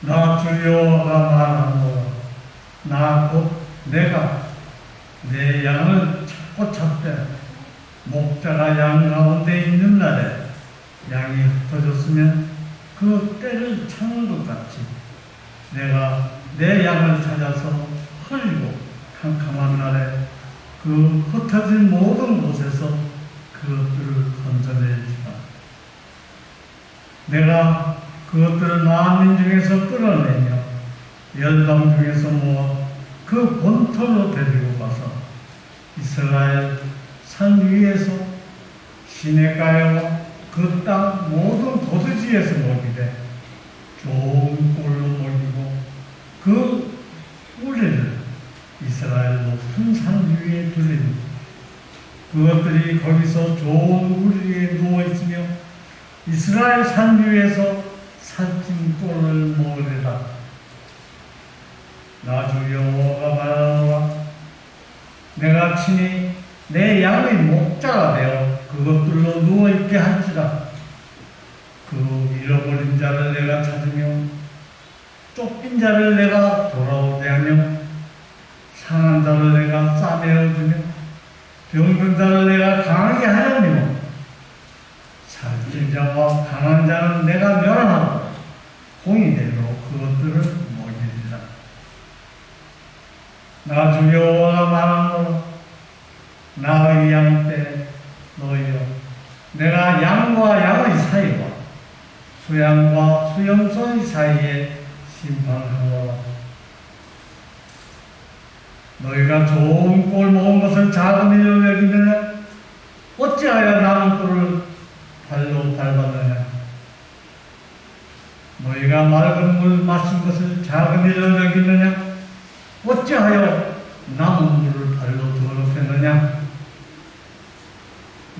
나 주여가 말하노라. 나 곧 내가 내 양을 찾고 찾되 목자가 양 가운데 있는 날에 양이 흩어졌으면 그 때를 찾는 것 같이 내가 내 양을 찾아서 흐리고 캄캄한 날에 그 흩어진 모든 곳에서 그것들을 건져낼지라. 내가 그것들을 만민 중에서 끌어내며 열방 중에서 모아 그 본토로 데리고 가서 이스라엘 산 위에서 시내가에와 그 땅 모든 고두지에서 먹이되 좋은 꼴로 먹이고 그 우리를 이스라엘 높은 산 위에 둘리니 그것들이 거기서 좋은 우리 위에 누워있으며 이스라엘 산 위에서 살찐 꼴을 먹으리라. 나 주 여호와가 말하노라. 내가 친히 내 양의 목자가 되어 그것들로 누워있게 할지라. 그 잃어버린 자를 내가 찾으며 쫓긴 자를 내가 돌아오게 하며 상한 자를 내가 싸매어주며 병든 자를 내가 강하게 하려니와 살찐 자와 강한 자는 내가 멸하고 공의대로 그것들을 먹이리라. 나 주 여호와가 말하노라. 나의 양떼 너희여, 내가 양과 양의 사이와 수양과 수염소의 사이에 심판하노라. 너희가 좋은 꼴 먹은 것을 작은 일로 여기느냐? 어찌하여 남은 꼴을 발로 밟았느냐? 너희가 맑은 물 마신 것을 작은 일로 여기느냐? 어찌하여 남은 물을 발로 더럽혔느냐?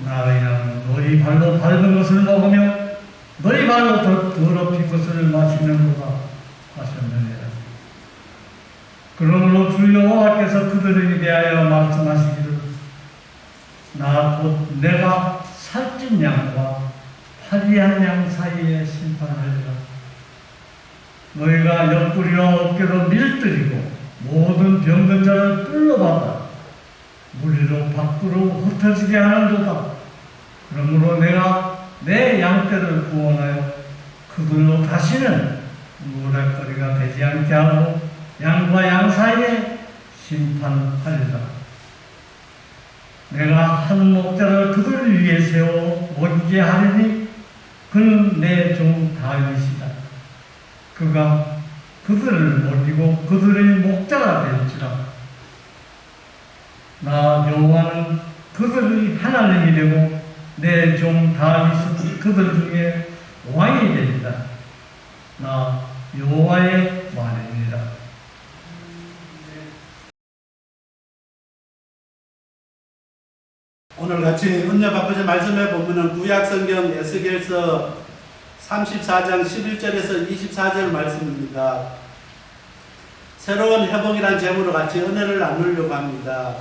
나의 양은 너희 발로 밟은 것을 먹으며 너희 발로 더럽힌 것을 마시는도다 하셨느니라. 그러므로 주 여호와께서 그들에게 대하여 말씀하시기를 나 곧 내가 살찐 양과 화려한 양 사이에 심판하리라. 너희가 옆구리와 어깨로 밀들이고 모든 병든 자를 뚫어받아 무리로 밖으로 흩어지게 하는도다. 그러므로 내가 내 양떼를 구원하여 그들로 다시는 무락거리가 되지 않게 하고 양과 양 사이에 심판하리라. 내가 한 목자를 그들 위에 세워 먹이게 하리니 그는 내 종 다윗이다. 그가 그들을 먹이고 그들의 목자가 될지라. 나 여호와는 그들의 하나님이 되고 내 종 다윗은 그들 중에 왕이 되리라. 나 여호와의 말입니다. 오늘 같이 은혜 바꾸자 말씀해 보면은 구약성경 에스겔서 34장 11절에서 24절 말씀입니다. 새로운 회복이란 제목으로 같이 은혜를 나누려고 합니다.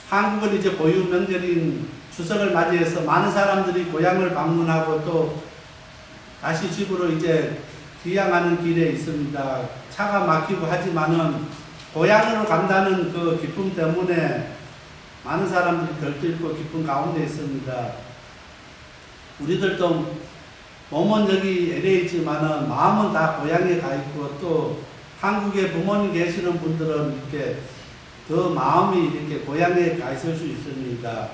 한국은 이제 고유 명절인 추석을 맞이해서 많은 사람들이 고향을 방문하고 또 다시 집으로 이제 귀향하는 길에 있습니다. 차가 막히고 하지만은 고향으로 간다는 그 기쁨 때문에 많은 사람들이 들뜨고 기쁨 가운데 있습니다. 우리들도 몸은 여기 LA에 있지만은 마음은 다 고향에 가 있고 또 한국에 부모님 계시는 분들은 이렇게 더 마음이 이렇게 고향에 가 있을 수 있습니다.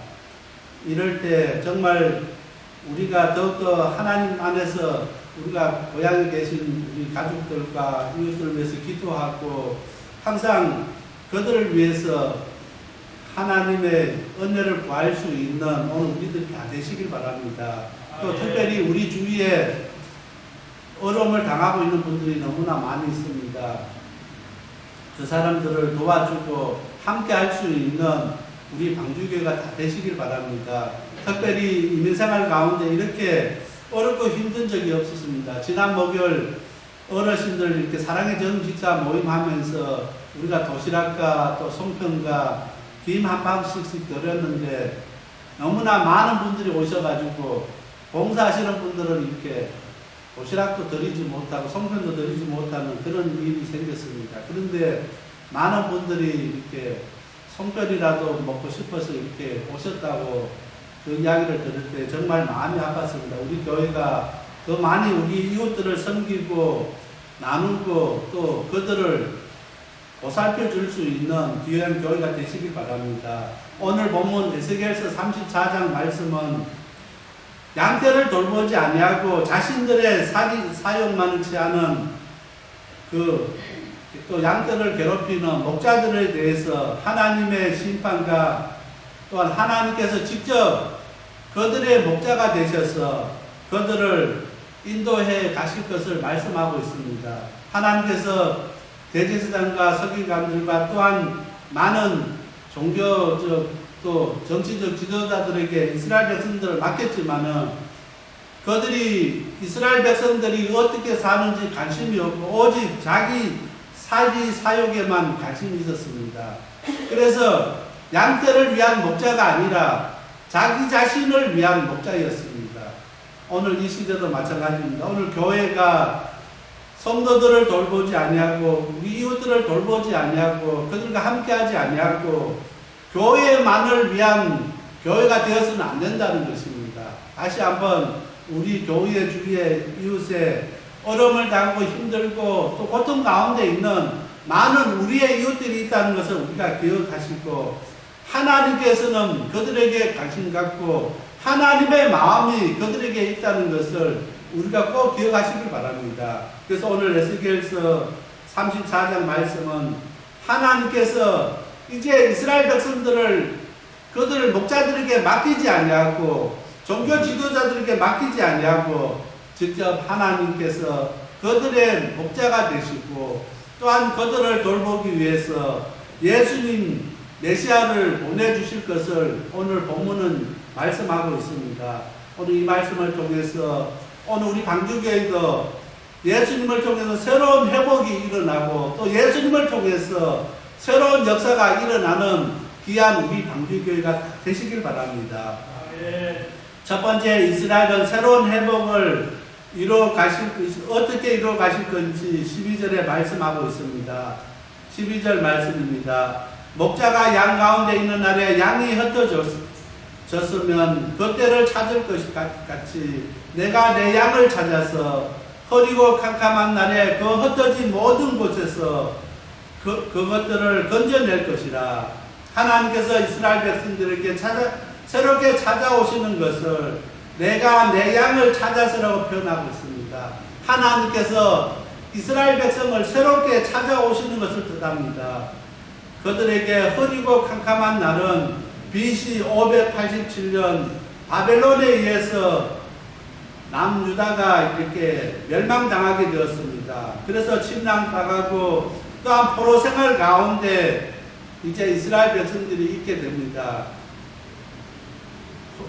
이럴 때 정말 우리가 더욱더 하나님 안에서 우리가 고향에 계신 우리 가족들과 이웃들을 위해서 기도하고 항상 그들을 위해서 하나님의 은혜를 구할 수 있는 오늘 우리들이 다 되시길 바랍니다. 또 특별히 우리 주위에 어려움을 당하고 있는 분들이 너무나 많이 있습니다. 그 사람들을 도와주고 함께 할 수 있는 우리 방주교회가 다 되시길 바랍니다. 특별히 이민생활 가운데 이렇게 어렵고 힘든 적이 없었습니다. 지난 목요일 어르신들 이렇게 사랑의 정식사 모임하면서 우리가 도시락과 또 송편과 김 한 방씩씩 드렸는데 너무나 많은 분들이 오셔가지고 봉사하시는 분들은 이렇게 도시락도 드리지 못하고 송편도 드리지 못하는 그런 일이 생겼습니다. 그런데 많은 분들이 이렇게 송편이라도 먹고 싶어서 이렇게 오셨다고 그 이야기를 들을 때 정말 마음이 아팠습니다. 우리 교회가 더 많이 우리 이웃들을 섬기고 나누고 또 그들을 보살펴 줄 수 있는 귀한 교회가 되시길 바랍니다. 오늘 본문 에스겔서 34장 말씀은 양떼를 돌보지 아니하고 자신들의 사욕만을 취하는 또 양떼를 괴롭히는 목자들에 대해서 하나님의 심판과 또한 하나님께서 직접 그들의 목자가 되셔서 그들을 인도해 가실 것을 말씀하고 있습니다. 하나님께서 대제사장과 서기관들과 또한 많은 종교적 또 정치적 지도자들에게 이스라엘 백성들을 맡겼지만은 그들이 이스라엘 백성들이 어떻게 사는지 관심이 없고 오직 자기 사욕에만 관심이 있었습니다. 그래서 양떼를 위한 목자가 아니라 자기 자신을 위한 목자였습니다. 오늘 이 시대도 마찬가지입니다. 오늘 교회가 성도들을 돌보지 아니하고 우리 이웃들을 돌보지 아니하고 그들과 함께하지 아니하고 교회만을 위한 교회가 되어서는 안 된다는 것입니다. 다시 한번 우리 교회 주위의 이웃에 어려움을 당하고 힘들고 또 고통 가운데 있는 많은 우리의 이웃들이 있다는 것을 우리가 기억하시고 하나님께서는 그들에게 관심 갖고 하나님의 마음이 그들에게 있다는 것을 우리가 꼭 기억하시길 바랍니다. 그래서 오늘 에스겔서 34장 말씀은 하나님께서 이제 이스라엘 백성들을 그들 목자들에게 맡기지 아니하고 종교 지도자들에게 맡기지 아니하고 직접 하나님께서 그들의 목자가 되시고 또한 그들을 돌보기 위해서 예수님 메시아를 보내주실 것을 오늘 본문은 말씀하고 있습니다. 오늘 이 말씀을 통해서 오늘 우리 방주교회도 예수님을 통해서 새로운 회복이 일어나고 또 예수님을 통해서 새로운 역사가 일어나는 귀한 우리 방주교회가 되시길 바랍니다. 첫 번째, 이스라엘은 새로운 회복을 어떻게 이루어 가실 건지 12절에 말씀하고 있습니다. 12절 말씀입니다. 목자가 양 가운데 있는 날에 양이 흩어졌으면 그 때를 찾을 것 같이 내가 내 양을 찾아서 흐리고 캄캄한 날에 그 흩어진 모든 곳에서 그것들을 건져낼 것이라. 하나님께서 이스라엘 백성들에게 새롭게 찾아오시는 것을 내가 내 양을 찾아서라고 표현하고 있습니다. 하나님께서 이스라엘 백성을 새롭게 찾아오시는 것을 뜻합니다. 그들에게 흐리고 캄캄한 날은 BC 587년 바벨론에 의해서 남유다가 이렇게 멸망당하게 되었습니다. 그래서 침략당하고 또한 포로 생활 가운데 이제 이스라엘 백성들이 있게 됩니다.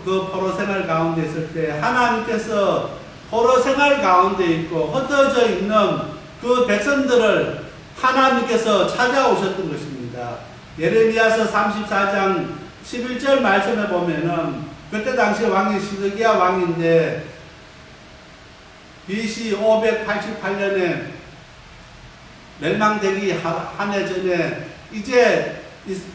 그 포로 생활 가운데 있을 때 하나님께서 포로 생활 가운데 있고 흩어져 있는 그 백성들을 하나님께서 찾아오셨던 것입니다. 예레미야서 34장 11절 말씀에 보면은 그때 당시 왕이 시드기야 왕인데 BC 588년에 멸망되기 한 해 전에 이제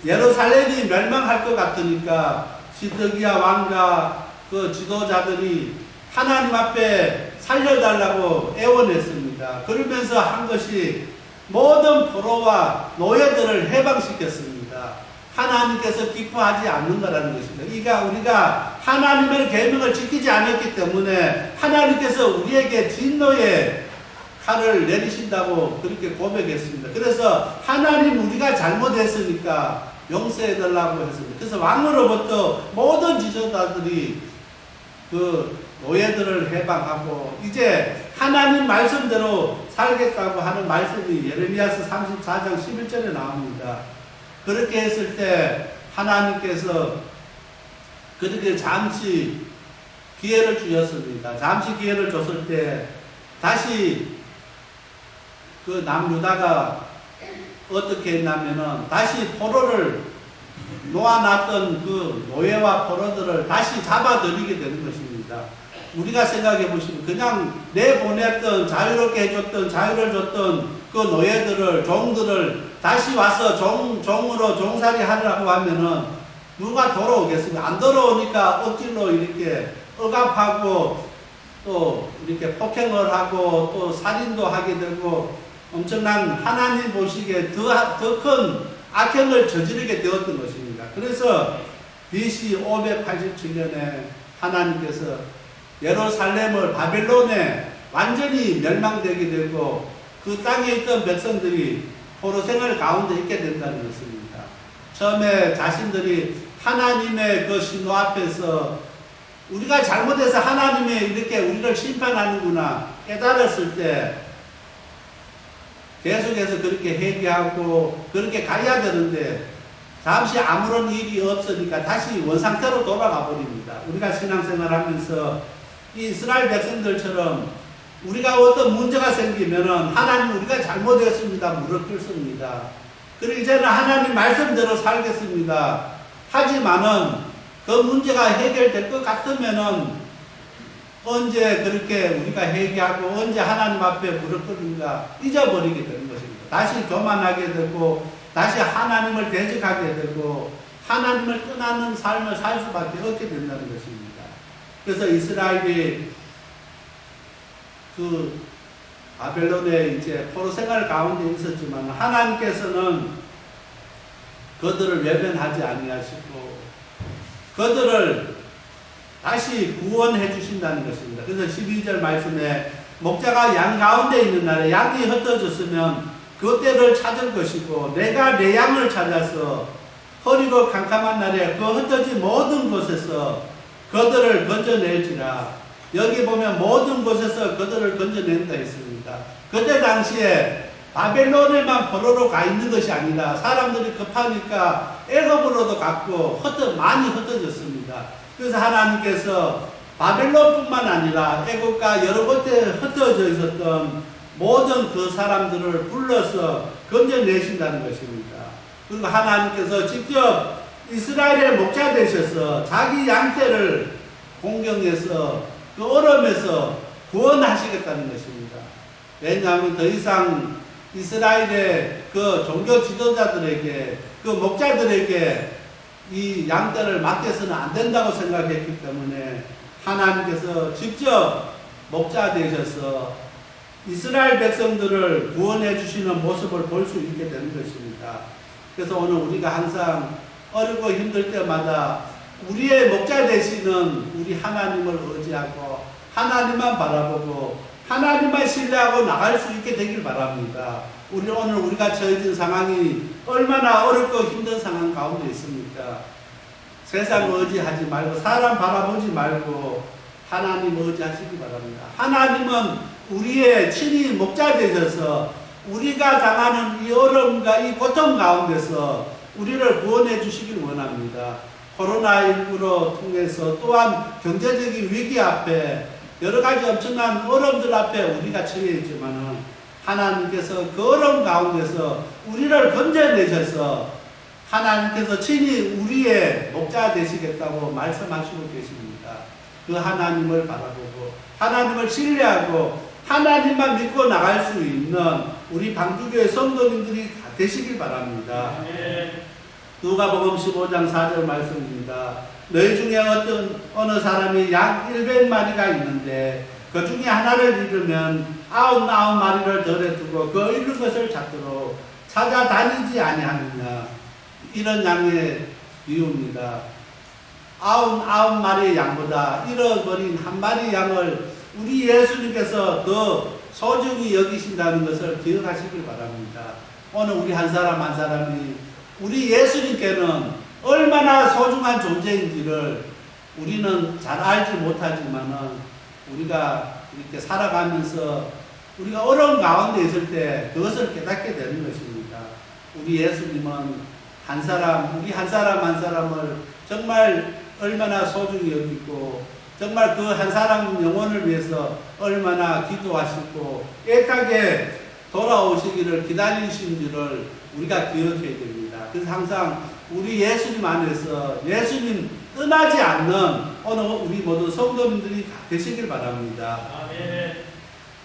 예루살렘이 멸망할 것 같으니까 시드기야 왕과 그 지도자들이 하나님 앞에 살려달라고 애원했습니다. 그러면서 한 것이 모든 포로와 노예들을 해방시켰습니다. 하나님께서 기뻐하지 않는 거라는 것입니다. 우리가 하나님의 계명을 지키지 않았기 때문에 하나님께서 우리에게 진노의 칼을 내리신다고 그렇게 고백했습니다. 그래서 하나님 우리가 잘못했으니까 용서해달라고 했습니다. 그래서 왕으로부터 모든 지도자들이 그 노예들을 해방하고 이제 하나님 말씀대로 살겠다고 하는 말씀이 예레미야서 34장 11절에 나옵니다. 그렇게 했을 때 하나님께서 그들에게 잠시 기회를 주셨습니다. 잠시 기회를 줬을 때 다시 그 남유다가 어떻게 했냐면은 다시 포로를 놓아놨던 그 노예와 포로들을 다시 잡아들이게 되는 것입니다. 우리가 생각해 보시면 그냥 내보냈던 자유롭게 해줬던 자유를 줬던 그 노예들을 종들을 다시 와서 종으로 종살이 하려고 하면은 누가 돌아오겠습니까? 안 돌아오니까 억지로 이렇게 억압하고 또 이렇게 폭행을 하고 또 살인도 하게 되고 엄청난 하나님 보시기에 더 큰 악행을 저지르게 되었던 것입니다. 그래서 BC 587년에 하나님께서 예루살렘을 바벨론에 완전히 멸망되게 되고 그 땅에 있던 백성들이 포로생활 가운데 있게 된다는 것입니다. 처음에 자신들이 하나님의 그 신호 앞에서 우리가 잘못해서 하나님이 이렇게 우리를 심판하는구나 깨달았을 때 계속해서 그렇게 회개하고 그렇게 가야 되는데 잠시 아무런 일이 없으니까 다시 원상태로 돌아가 버립니다. 우리가 신앙생활 하면서 이 이스라엘 백성들처럼 우리가 어떤 문제가 생기면은 하나님 우리가 잘못했습니다. 무릎 꿇습니다. 그리고 이제는 하나님 말씀대로 살겠습니다. 하지만은 그 문제가 해결될 것 같으면은 언제 그렇게 우리가 회개하고 언제 하나님 앞에 무릎 꿇는가 잊어버리게 되는 것입니다. 다시 교만하게 되고 다시 하나님을 대적하게 되고 하나님을 떠나는 삶을 살 수밖에 없게 된다는 것입니다. 그래서 이스라엘이 그 바벨론에 이제 포로 생활 가운데 있었지만 하나님께서는 그들을 외면하지 아니하시고 그들을 다시 구원해 주신다는 것입니다. 그래서 12절 말씀에 목자가 양 가운데 있는 날에 양이 흩어졌으면 그때를 찾을 것이고 내가 내 양을 찾아서 허리로 캄캄한 날에 그 흩어진 모든 곳에서 그들을 건져낼지라. 여기 보면 모든 곳에서 그들을 건져낸다 했습니다. 그때 당시에 바벨론에만 포로로 가 있는 것이 아니라 사람들이 급하니까 애굽으로도 갔고 많이 흩어졌습니다. 그래서 하나님께서 바벨론뿐만 아니라 애굽과 여러 곳에 흩어져 있었던 모든 그 사람들을 불러서 건져내신다는 것입니다. 그리고 하나님께서 직접 이스라엘의 목자 되셔서 자기 양떼를 공경해서 그 얼음에서 구원하시겠다는 것입니다. 왜냐하면 더 이상 이스라엘의 그 종교 지도자들에게 그 목자들에게 이 양떼를 맡겨서는 안 된다고 생각했기 때문에 하나님께서 직접 목자 되셔서 이스라엘 백성들을 구원해 주시는 모습을 볼 수 있게 되는 것입니다. 그래서 오늘 우리가 항상 어렵고 힘들 때마다 우리의 목자 되시는 우리 하나님을 의지하고 하나님만 바라보고 하나님만 신뢰하고 나갈 수 있게 되길 바랍니다. 오늘 우리가 처해진 상황이 얼마나 어렵고 힘든 상황 가운데 있습니까? 세상 의지하지 말고 사람 바라보지 말고 하나님 의지하시기 바랍니다. 하나님은 우리의 친히 목자 되셔서 우리가 당하는 이 어려움과 이 고통 가운데서 우리를 구원해 주시길 원합니다. 코로나19로 통해서 또한 경제적인 위기 앞에 여러 가지 엄청난 어려움들 앞에 우리가 처해 있지만은 하나님께서 그 어려움 가운데서 우리를 건져내셔서 하나님께서 친히 우리의 목자 되시겠다고 말씀하시고 계십니다. 그 하나님을 바라보고 하나님을 신뢰하고 하나님만 믿고 나갈 수 있는 우리 방주교회 성도님들이 되시길 바랍니다. 누가복음 15장 4절 말씀입니다. 너희 중에 어느 사람이 양 100마리가 있는데 그 중에 하나를 잃으면 99마리를 덜에 두고 그 잃은 것을 찾도록 찾아다니지 아니하느냐. 이런 양의 비유입니다. 99마리의 양보다 잃어버린 한 마리 양을 우리 예수님께서 더 소중히 여기신다는 것을 기억하시길 바랍니다. 오늘 우리 한 사람 한 사람이 우리 예수님께는 얼마나 소중한 존재인지를 우리는 잘 알지 못하지만은 우리가 이렇게 살아가면서 우리가 어려운 가운데 있을 때 그것을 깨닫게 되는 것입니다. 우리 예수님은 우리 한 사람 한 사람을 정말 얼마나 소중히 여기고 정말 그 한 사람 영혼을 위해서 얼마나 기도하시고 애타게 돌아오시기를 기다리신지를 우리가 기억해야 됩니다. 그래서 항상 우리 예수님 안에서 예수님 떠나지 않는 오늘 우리 모든 성도님들이 되시길 바랍니다.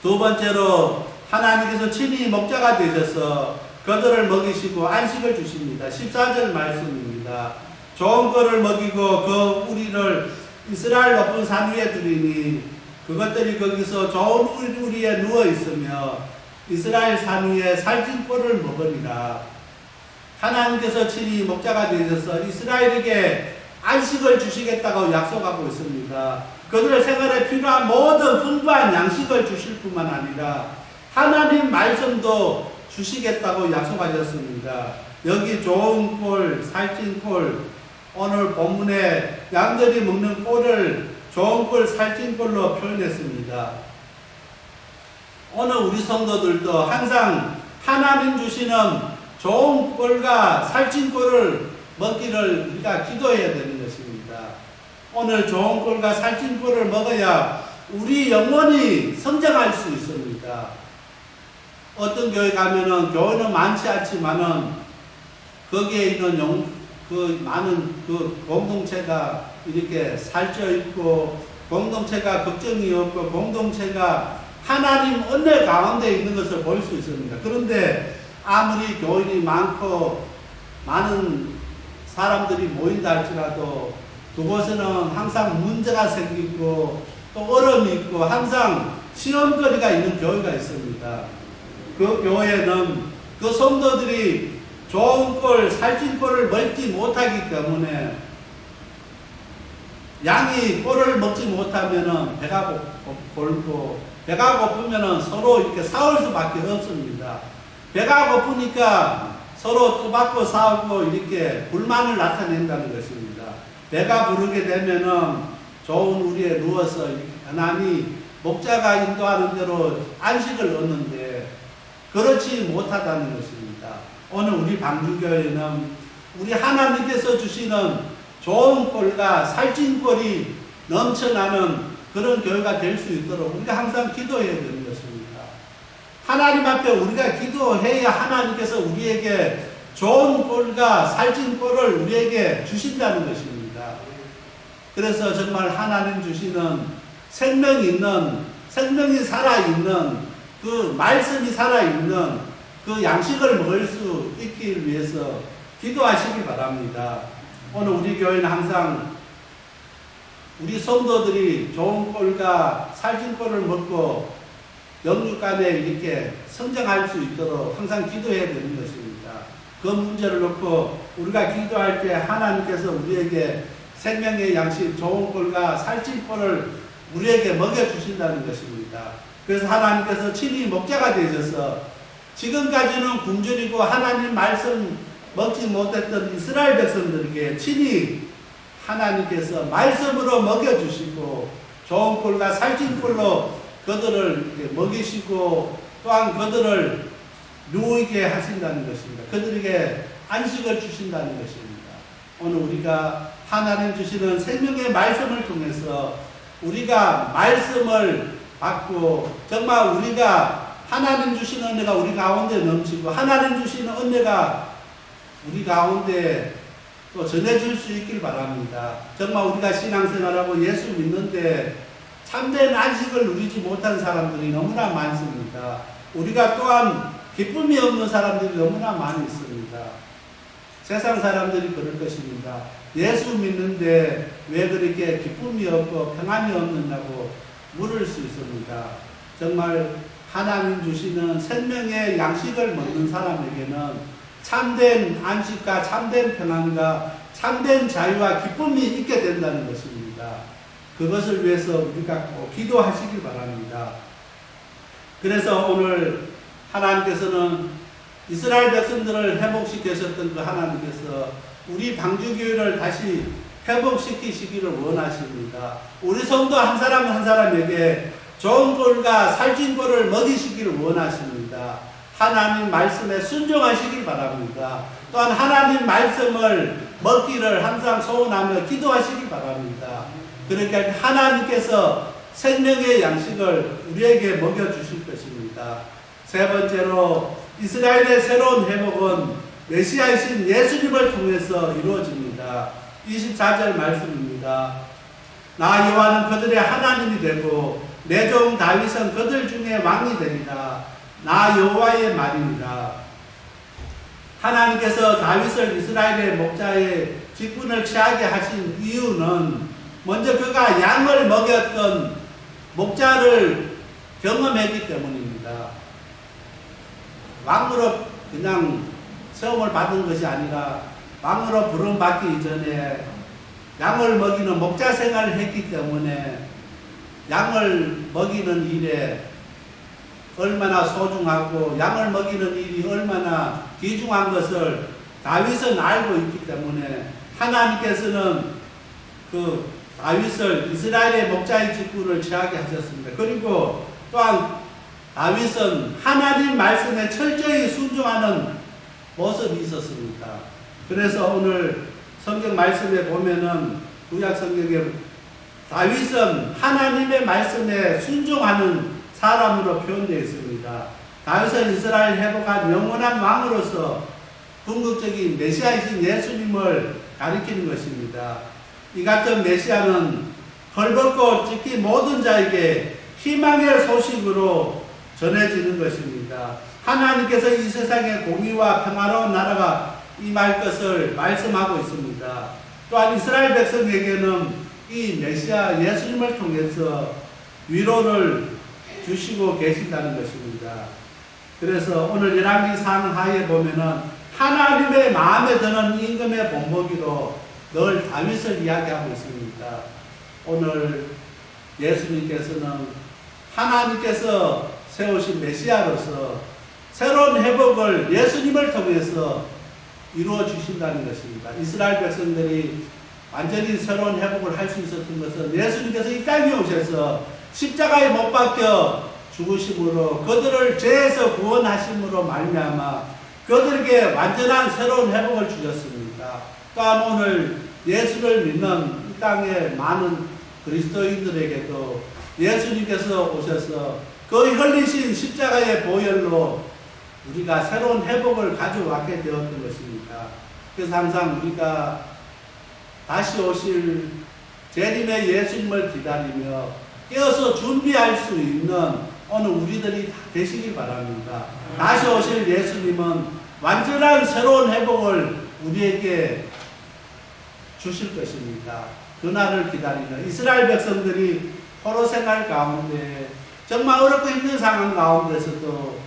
두 번째로 하나님께서 친히 목자가 되셔서 그들을 먹이시고 안식을 주십니다. 14절 말씀입니다. 좋은 거를 먹이고 그 우리를 이스라엘 높은 산 위에 두리니 그것들이 거기서 좋은 우리에 누워 있으며 이스라엘 산 위에 살찐 꼴을 먹으리라. 하나님께서 친히 목자가 되셔서 이스라엘에게 안식을 주시겠다고 약속하고 있습니다. 그들의 생활에 필요한 모든 풍부한 양식을 주실 뿐만 아니라 하나님 말씀도 주시겠다고 약속하셨습니다. 여기 좋은 꼴, 살찐 꼴, 오늘 본문에 양들이 먹는 꼴을 좋은 꼴, 살찐 꼴로 표현했습니다. 오늘 우리 성도들도 항상 하나님 주시는 좋은 꼴과 살찐 꼴을 먹기를 우리가 기도해야 되는 것입니다. 오늘 좋은 꼴과 살찐 꼴을 먹어야 우리 영혼이 성장할 수 있습니다. 어떤 교회 가면은 교회는 많지 않지만은 거기에 있는 많은 그 공동체가 이렇게 살쪄 있고 공동체가 걱정이 없고 공동체가 하나님 은혜 가운데 있는 것을 볼 수 있습니다. 그런데 아무리 교인이 많고 많은 사람들이 모인다 할지라도 그곳에는 항상 문제가 생기고 또 어려움이 있고 항상 시험거리가 있는 교회가 있습니다. 그 교회는 그 성도들이 좋은 꼴, 살찐 꼴을 먹지 못하기 때문에 양이 꼴을 먹지 못하면은 배가 고프고 배가 고프면은 서로 이렇게 싸울 수밖에 없습니다. 배가 고프니까 서로 또받고 싸우고 이렇게 불만을 나타낸다는 것입니다. 배가 부르게 되면은 좋은 우리에 누워서 하나님 목자가 인도하는 대로 안식을 얻는데 그렇지 못하다는 것입니다. 오늘 우리 방주교회는 우리 하나님께서 주시는 좋은 꼴과 살찐 꼴이 넘쳐나는 그런 교회가 될 수 있도록 우리가 항상 기도해야 되는 것입니다. 하나님 앞에 우리가 기도해야 하나님께서 우리에게 좋은 꼴과 살찐 꼴을 우리에게 주신다는 것입니다. 그래서 정말 하나님 주시는 생명이 있는, 생명이 살아있는 그 말씀이 살아있는 그 양식을 먹을 수 있기 위해서 기도하시기 바랍니다. 오늘 우리 교회는 항상 우리 성도들이 좋은 꼴과 살찐 꼴을 먹고 영육간에 이렇게 성장할 수 있도록 항상 기도해야 되는 것입니다. 그 문제를 놓고 우리가 기도할 때 하나님께서 우리에게 생명의 양식 좋은 꼴과 살찐 꼴을 우리에게 먹여주신다는 것입니다. 그래서 하나님께서 친히 목자가 되셔서 지금까지는 굶주리고 하나님 말씀 먹지 못했던 이스라엘 백성들에게 친히 하나님께서 말씀으로 먹여주시고 좋은 꼴과 살찐 꼴로 그들을 이렇게 먹이시고 또한 그들을 누이게 하신다는 것입니다. 그들에게 안식을 주신다는 것입니다. 오늘 우리가 하나님 주시는 생명의 말씀을 통해서 우리가 말씀을 받고 정말 우리가 하나님 주시는 은혜가 우리 가운데 넘치고 하나님 주시는 은혜가 우리 가운데 또 전해질 수 있길 바랍니다. 정말 우리가 신앙생활하고 예수 믿는데 참된 안식을 누리지 못한 사람들이 너무나 많습니다. 우리가 또한 기쁨이 없는 사람들이 너무나 많이 있습니다. 세상 사람들이 그럴 것입니다. 예수 믿는데 왜 그렇게 기쁨이 없고 평안이 없느냐고 물을 수 있습니다. 정말 하나님 주시는 생명의 양식을 먹는 사람에게는 참된 안식과 참된 평안과 참된 자유와 기쁨이 있게 된다는 것입니다. 그것을 위해서 우리가 꼭 기도하시길 바랍니다. 그래서 오늘 하나님께서는 이스라엘 백성들을 회복시키셨던 그 하나님께서 우리 방주교회를 다시 회복시키시기를 원하십니다. 우리 성도 한 사람 한 사람에게 좋은 꼴과 살찐 꼴을 먹이시기를 원하십니다. 하나님 말씀에 순종하시길 바랍니다. 또한 하나님 말씀을 먹기를 항상 소원하며 기도하시길 바랍니다. 그러니까 하나님께서 생명의 양식을 우리에게 먹여주실 것입니다. 세 번째로 이스라엘의 새로운 회복은 메시아이신 예수님을 통해서 이루어집니다. 24절 말씀입니다. 나 여호와는 그들의 하나님이 되고 내 종 다윗은 그들 중에 왕이 되리라. 나 여호와의 말입니다. 하나님께서 다윗을 이스라엘의 목자의 직분을 취하게 하신 이유는 먼저 그가 양을 먹였던 목자를 경험했기 때문입니다. 왕으로 그냥 시험을 받은 것이 아니라 왕으로 부름받기 이전에 양을 먹이는 목자 생활을 했기 때문에 양을 먹이는 일에 얼마나 소중하고 양을 먹이는 일이 얼마나 귀중한 것을 다윗은 알고 있기 때문에 하나님께서는 그 다윗을 이스라엘의 목자의 직분을 취하게 하셨습니다. 그리고 또한 다윗은 하나님 말씀에 철저히 순종하는 모습이 있었습니다. 그래서 오늘 성경 말씀에 보면은 구약 성경에 다윗은 하나님의 말씀에 순종하는 사람으로 표현되어 있습니다. 다윗은 이스라엘 회복한 영원한 왕으로서 궁극적인 메시아이신 예수님을 가리키는 것입니다. 이 같은 메시아는 벌벗고 찢긴 모든 자에게 희망의 소식으로 전해지는 것입니다. 하나님께서 이 세상에 공의와 평화로운 나라가 임할 것을 말씀하고 있습니다. 또한 이스라엘 백성에게는 이 메시아 예수님을 통해서 위로를 주시고 계신다는 것입니다. 그래서 오늘 열왕기 상하에 보면은 하나님의 마음에 드는 임금의 본보기로 늘 다윗을 이야기하고 있습니다. 오늘 예수님께서는 하나님께서 세우신 메시아로서 새로운 회복을 예수님을 통해서 이루어 주신다는 것입니다. 이스라엘 백성들이 완전히 새로운 회복을 할 수 있었던 것은 예수님께서 이 땅에 오셔서 십자가에 못 박혀 죽으심으로 그들을 죄에서 구원하심으로 말미암아 그들에게 완전한 새로운 회복을 주셨습니다. 또한 오늘 예수를 믿는 이 땅의 많은 그리스도인들에게도 예수님께서 오셔서 그 흘리신 십자가의 보혈로 우리가 새로운 회복을 가져왔게 되었던 것입니다. 그래서 항상 우리가 다시 오실 재림의 예수님을 기다리며 깨어서 준비할 수 있는 오늘 우리들이 되시길 바랍니다. 다시 오실 예수님은 완전한 새로운 회복을 우리에게 주실 것입니다. 그날을 기다리는 이스라엘 백성들이 포로 생활 가운데 정말 어렵고 힘든 상황 가운데서도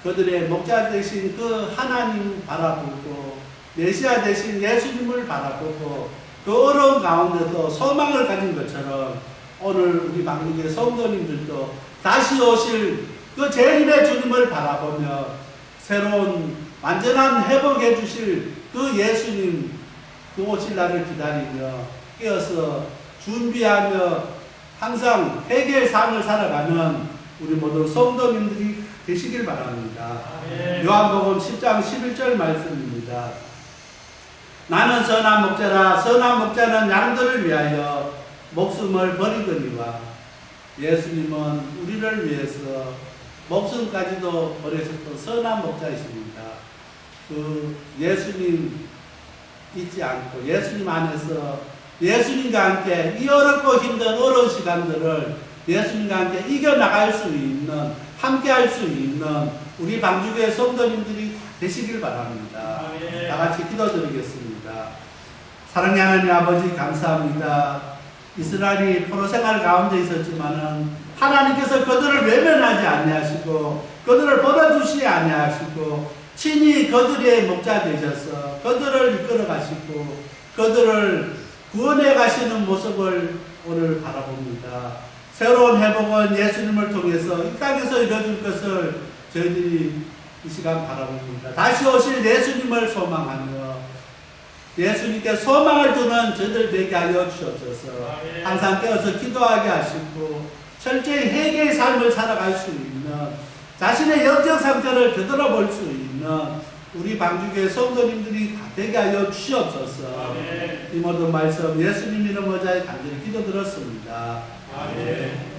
그들의 목자 되신 그 하나님 바라보고 메시아 되신 예수님을 바라보고 그 어려운 가운데도 소망을 가진 것처럼 오늘 우리 방송의 성도님들도 다시 오실 그 재림의 주님을 바라보며 새로운 완전한 회복해 주실 그 예수님 그 오실 날을 기다리며 깨어서 준비하며 항상 회개의 삶을 살아가는 우리 모든 성도님들이 되시길 바랍니다. 요한복음 10장 11절 말씀입니다. 나는 선한 목자라 선한 목자는 양들을 위하여 목숨을 버리거니와 예수님은 우리를 위해서 목숨까지도 버리셨던 선한 목자이십니다. 그 예수님 잊지 않고 예수님 안에서 예수님과 함께 이 어렵고 힘든 어려운 시간들을 예수님과 함께 이겨나갈 수 있는 함께 할 수 있는 우리 방주교회 성도님들이 되시길 바랍니다. 다 같이 기도드리겠습니다. 사랑의 하나님 아버지 감사합니다. 이스라엘이 포로 생활 가운데 있었지만은 하나님께서 그들을 외면하지 아니하시고 그들을 버려두시지 아니하시고 친히 그들의 목자 되셔서 그들을 이끌어 가시고 그들을 구원해 가시는 모습을 오늘 바라봅니다. 새로운 회복은 예수님을 통해서 이 땅에서 이루어질 것을 저희들이 이 시간 바라봅니다. 다시 오실 예수님을 소망하며 예수님께 소망을 두는 저희들 되게 하여 주옵소서. 항상 깨어서 기도하게 하시고 철저히 회개의 삶을 살아갈 수 있는 자신의 영적 상태를 되돌아볼 수 있는 우리 방주교회 성도님들이 다 되게 하여 주시옵소서. 이 모든 말씀 예수님 이름 의지하여 간절히 기도드렸습니다. 아멘.